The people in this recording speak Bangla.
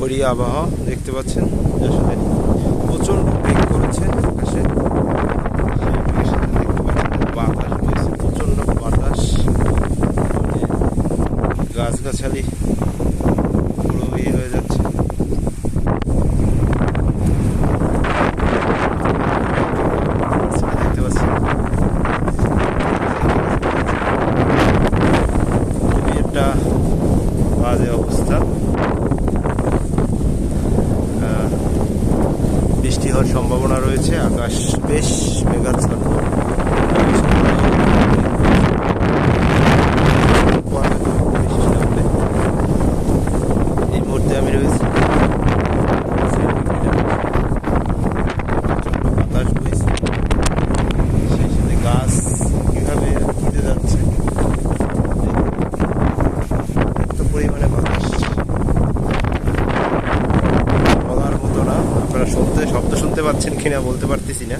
ওরই আবহাওয়া দেখতে পাচ্ছেন। আসলে প্রচণ্ড মেঘ করেছে আকাশে, সেই মেঘের সাথে দেখতে পাচ্ছেন বাতাস বইছে, প্রচণ্ড বাতাস, গাছগাছালি পুরো ইয়ে হয়ে যাচ্ছে। দেখতে পাচ্ছেন খুবই একটা বাজে অবস্থা। বৃষ্টি হওয়ার সম্ভাবনা রয়েছে, আকাশ বেশ মেঘাচ্ছন্ন। এই মুহূর্তে আমি রয়েছি বাতাস বইছে, সেই সাথে গাছ কিভাবে কেটে যাচ্ছে, এত পরিমাণে বাতাস বলার মতো না। আপনারা শব্দ শুনতে পাচ্ছেন কিনা বলতে পারতেছি না।